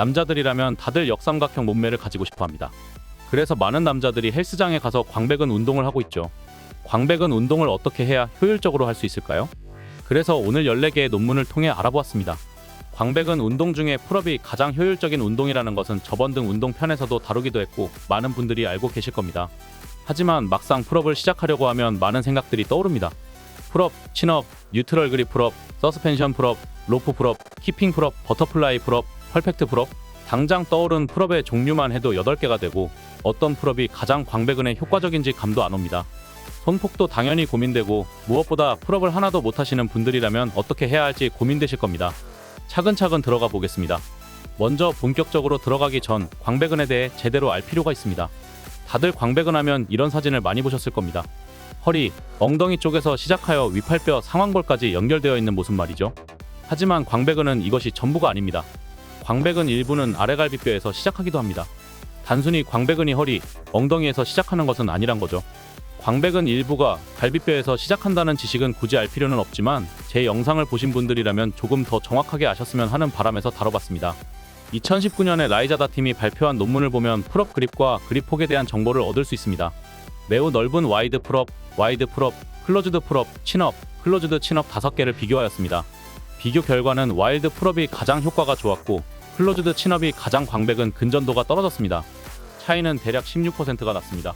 남자들이라면 다들 역삼각형 몸매를 가지고 싶어 합니다. 그래서 많은 남자들이 헬스장에 가서 광배근 운동을 하고 있죠. 광배근 운동을 어떻게 해야 효율적으로 할 수 있을까요? 그래서 오늘 14개의 논문을 통해 알아보았습니다. 광배근 운동 중에 풀업이 가장 효율적인 운동이라는 것은 저번 등 운동 편에서도 다루기도 했고 많은 분들이 알고 계실 겁니다. 하지만 막상 풀업을 시작하려고 하면 많은 생각들이 떠오릅니다. 풀업, 친업, 뉴트럴 그립 풀업, 서스펜션 풀업, 로프 풀업, 키핑 풀업, 버터플라이 풀업, 퍼펙트 풀업. 당장 떠오른 풀업의 종류만 해도 8개가 되고 어떤 풀업이 가장 광배근에 효과적인지 감도 안 옵니다. 손폭도 당연히 고민되고 무엇보다 풀업을 하나도 못하시는 분들이라면 어떻게 해야 할지 고민되실 겁니다. 차근차근 들어가 보겠습니다. 먼저 본격적으로 들어가기 전 광배근에 대해 제대로 알 필요가 있습니다. 다들 광배근 하면 이런 사진을 많이 보셨을 겁니다. 허리, 엉덩이 쪽에서 시작하여 위팔뼈, 상완골까지 연결되어 있는 모습 말이죠. 하지만 광배근은 이것이 전부가 아닙니다. 광배근 일부는 아래갈비뼈에서 시작하기도 합니다. 단순히 광배근이 허리, 엉덩이에서 시작하는 것은 아니란 거죠. 광배근 일부가 갈비뼈에서 시작한다는 지식은 굳이 알 필요는 없지만 제 영상을 보신 분들이라면 조금 더 정확하게 아셨으면 하는 바람에서 다뤄봤습니다. 2019년에 라이자다 팀이 발표한 논문을 보면 풀업 그립과 그립 폭에 대한 정보를 얻을 수 있습니다. 매우 넓은 와이드 풀업, 클로즈드 풀업, 친업, 클로즈드 친업 5개를 비교하였습니다. 비교 결과는 와이드 풀업이 가장 효과가 좋았고 클로즈드 친업이 가장 광배근 근전도가 떨어졌습니다. 차이는 대략 16%가 났습니다.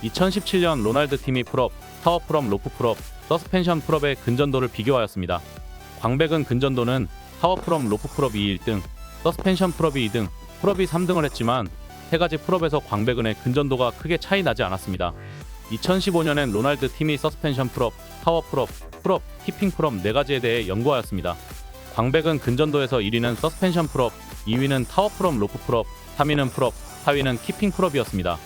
2017년 로날드 팀이 풀업, 타워 풀업, 로프 풀업, 서스펜션 풀업의 근전도를 비교하였습니다. 광배근 근전도는 타워 풀업, 로프 풀업이 1등, 서스펜션 풀업이 2등, 풀업이 3등을 했지만 세 가지 풀업에서 광배근의 근전도가 크게 차이 나지 않았습니다. 2015년엔 로날드 팀이 서스펜션 풀업, 타워 풀업, 키핑 풀업 4가지에 대해 연구하였습니다. 광배근 근전도에서 1위는 서스펜션 풀업, 2위는 타워 풀업, 로프 풀업, 3위는 풀업, 4위는 키핑 풀업이었습니다.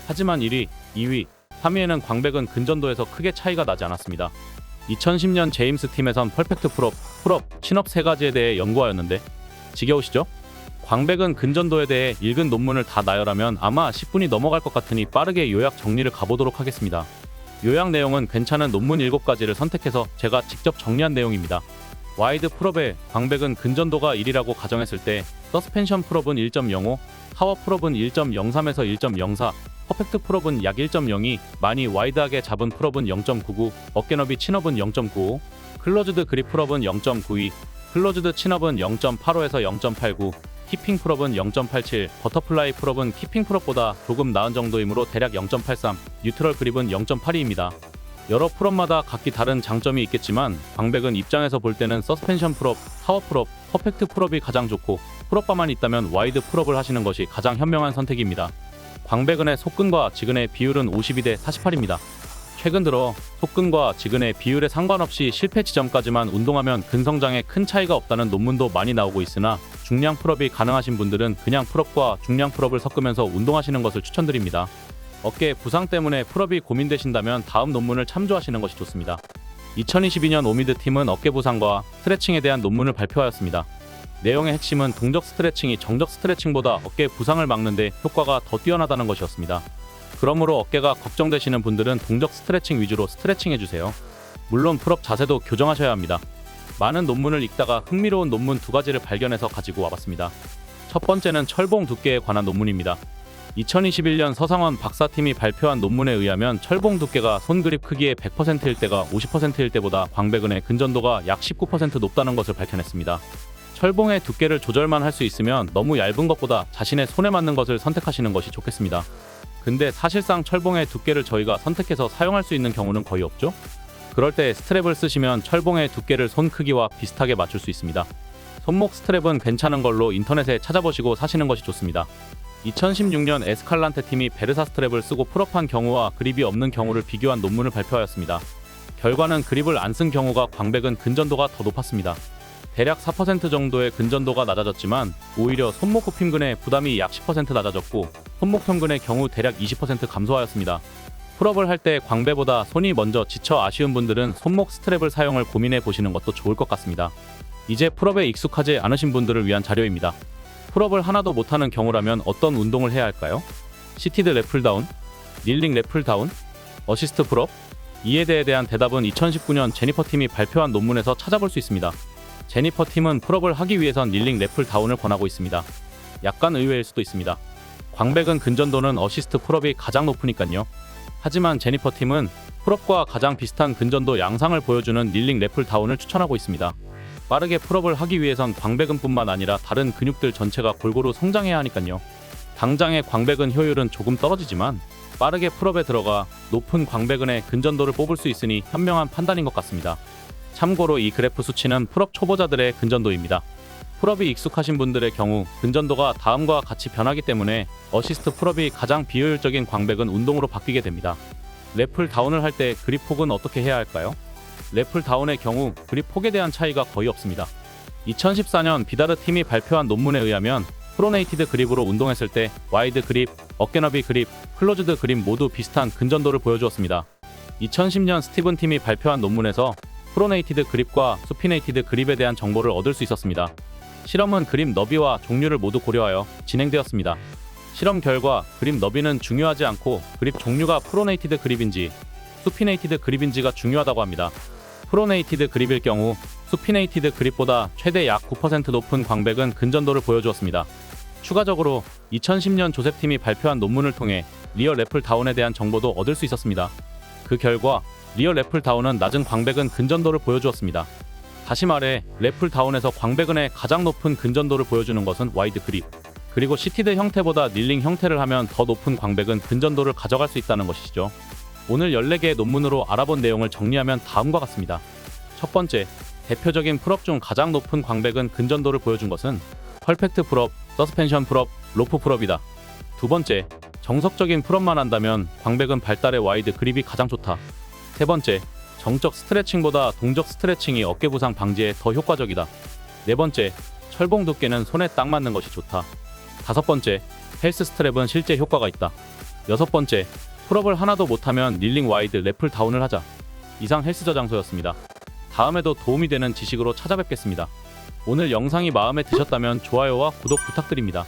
하지만 1위, 2위, 3위에는 광배근 근전도에서 크게 차이가 나지 않았습니다. 2010년 제임스 팀에선 퍼펙트 풀업, 친업 3가지에 대해 연구하였는데 지겨우시죠? 광배근 근전도에 대해 읽은 논문을 다 나열하면 아마 10분이 넘어갈 것 같으니 빠르게 요약 정리를 가보도록 하겠습니다. 요약 내용은 괜찮은 논문 7가지를 선택해서 제가 직접 정리한 내용입니다. 와이드 풀업의 광배근 근전도가 1이라고 가정했을 때 서스펜션 풀업은 1.05, 타워 풀업은 1.03에서 1.04, 퍼펙트 풀업은 약 1.02, 많이 와이드하게 잡은 풀업은 0.99, 어깨너비 친업은 0.95, 클로즈드 그립 풀업은 0.92, 클로즈드 친업은 0.85에서 0.89, 키핑 풀업은 0.87, 버터플라이 풀업은 키핑 풀업보다 조금 나은 정도이므로 대략 0.83, 뉴트럴 그립은 0.82입니다. 여러 풀업마다 각기 다른 장점이 있겠지만 광배근 입장에서 볼 때는 서스펜션 풀업, 타워 풀업, 퍼펙트 풀업이 가장 좋고 풀업바만 있다면 와이드 풀업을 하시는 것이 가장 현명한 선택입니다. 광배근의 속근과 지근의 비율은 52대 48입니다. 최근 들어 속근과 지근의 비율에 상관없이 실패 지점까지만 운동하면 근성장에 큰 차이가 없다는 논문도 많이 나오고 있으나 중량 풀업이 가능하신 분들은 그냥 풀업과 중량 풀업을 섞으면서 운동하시는 것을 추천드립니다. 어깨 부상 때문에 풀업이 고민되신다면 다음 논문을 참조하시는 것이 좋습니다. 2022년 오미드 팀은 어깨 부상과 스트레칭에 대한 논문을 발표하였습니다. 내용의 핵심은 동적 스트레칭이 정적 스트레칭보다 어깨 부상을 막는 데 효과가 더 뛰어나다는 것이었습니다. 그러므로 어깨가 걱정되시는 분들은 동적 스트레칭 위주로 스트레칭 해주세요. 물론 풀업 자세도 교정하셔야 합니다. 많은 논문을 읽다가 흥미로운 논문 2가지를 발견해서 가지고 와봤습니다. 첫 번째는 철봉 두께에 관한 논문입니다. 2021년 서상원 박사팀이 발표한 논문에 의하면 철봉 두께가 손 그립 크기의 100%일 때가 50%일 때보다 광배근의 근전도가 약 19% 높다는 것을 밝혀냈습니다. 철봉의 두께를 조절만 할 수 있으면 너무 얇은 것보다 자신의 손에 맞는 것을 선택하시는 것이 좋겠습니다. 근데 사실상 철봉의 두께를 저희가 선택해서 사용할 수 있는 경우는 거의 없죠? 그럴 때 스트랩을 쓰시면 철봉의 두께를 손 크기와 비슷하게 맞출 수 있습니다. 손목 스트랩은 괜찮은 걸로 인터넷에 찾아보시고 사시는 것이 좋습니다. 2016년 에스칼란테 팀이 베르사 스트랩을 쓰고 풀업한 경우와 그립이 없는 경우를 비교한 논문을 발표하였습니다. 결과는 그립을 안 쓴 경우가 광배근 근전도가 더 높았습니다. 대략 4% 정도의 근전도가 낮아졌지만 오히려 손목 굽힘근의 부담이 약 10% 낮아졌고 손목 평근의 경우 대략 20% 감소하였습니다. 풀업을 할 때 광배보다 손이 먼저 지쳐 아쉬운 분들은 손목 스트랩을 사용을 고민해 보시는 것도 좋을 것 같습니다. 이제 풀업에 익숙하지 않으신 분들을 위한 자료입니다. 풀업을 하나도 못하는 경우라면 어떤 운동을 해야 할까요? 시티드 랩풀다운, 닐링 랩풀다운, 어시스트 풀업? 이에 대한 대답은 2019년 제니퍼 팀이 발표한 논문에서 찾아볼 수 있습니다. 제니퍼 팀은 풀업을 하기 위해선 닐링 랩풀다운을 권하고 있습니다. 약간 의외일 수도 있습니다. 광배근 근전도는 어시스트 풀업이 가장 높으니까요. 하지만 제니퍼 팀은 풀업과 가장 비슷한 근전도 양상을 보여주는 닐링 랩풀 다운을 추천하고 있습니다. 빠르게 풀업을 하기 위해선 광배근뿐만 아니라 다른 근육들 전체가 골고루 성장해야 하니까요. 당장의 광배근 효율은 조금 떨어지지만 빠르게 풀업에 들어가 높은 광배근의 근전도를 뽑을 수 있으니 현명한 판단인 것 같습니다. 참고로 이 그래프 수치는 풀업 초보자들의 근전도입니다. 풀업이 익숙하신 분들의 경우 근전도가 다음과 같이 변하기 때문에 어시스트 풀업이 가장 비효율적인 광배근 운동으로 바뀌게 됩니다. 랩풀 다운을 할 때 그립 폭은 어떻게 해야 할까요? 랩풀 다운의 경우 그립 폭에 대한 차이가 거의 없습니다. 2014년 비다르 팀이 발표한 논문에 의하면 프로네이티드 그립으로 운동했을 때 와이드 그립, 어깨너비 그립, 클로즈드 그립 모두 비슷한 근전도를 보여주었습니다. 2010년 스티븐 팀이 발표한 논문에서 프로네이티드 그립과 수피네이티드 그립에 대한 정보를 얻을 수 있었습니다. 실험은 그립 너비와 종류를 모두 고려하여 진행되었습니다. 실험 결과 그립 너비는 중요하지 않고 그립 종류가 프로네이티드 그립인지 수피네이티드 그립인지가 중요하다고 합니다. 프로네이티드 그립일 경우 수피네이티드 그립보다 최대 약 9% 높은 광배근 근전도를 보여주었습니다. 추가적으로 2010년 조셉팀이 발표한 논문을 통해 리어 랩풀 다운에 대한 정보도 얻을 수 있었습니다. 그 결과 리어 랩풀 다운은 낮은 광배근 근전도를 보여주었습니다. 다시 말해 랩풀 다운에서 광배근의 가장 높은 근전도를 보여주는 것은 와이드 그립, 그리고 시티드 형태보다 닐링 형태를 하면 더 높은 광배근 근전도를 가져갈 수 있다는 것이죠. 오늘 14개의 논문으로 알아본 내용을 정리하면 다음과 같습니다. 첫 번째, 대표적인 풀업 중 가장 높은 광배근 근전도를 보여준 것은 퍼펙트 풀업, 서스펜션 풀업, 로프 풀업이다. 두 번째, 정석적인 풀업만 한다면 광배근 발달의 와이드 그립이 가장 좋다. 세 번째, 정적 스트레칭보다 동적 스트레칭이 어깨 부상 방지에 더 효과적이다. 네 번째, 철봉 두께는 손에 딱 맞는 것이 좋다. 다섯 번째, 헬스 스트랩은 실제 효과가 있다. 여섯 번째, 풀업을 하나도 못하면 닐링 와이드 랩풀 다운을 하자. 이상 헬스 저장소였습니다. 다음에도 도움이 되는 지식으로 찾아뵙겠습니다. 오늘 영상이 마음에 드셨다면 좋아요와 구독 부탁드립니다.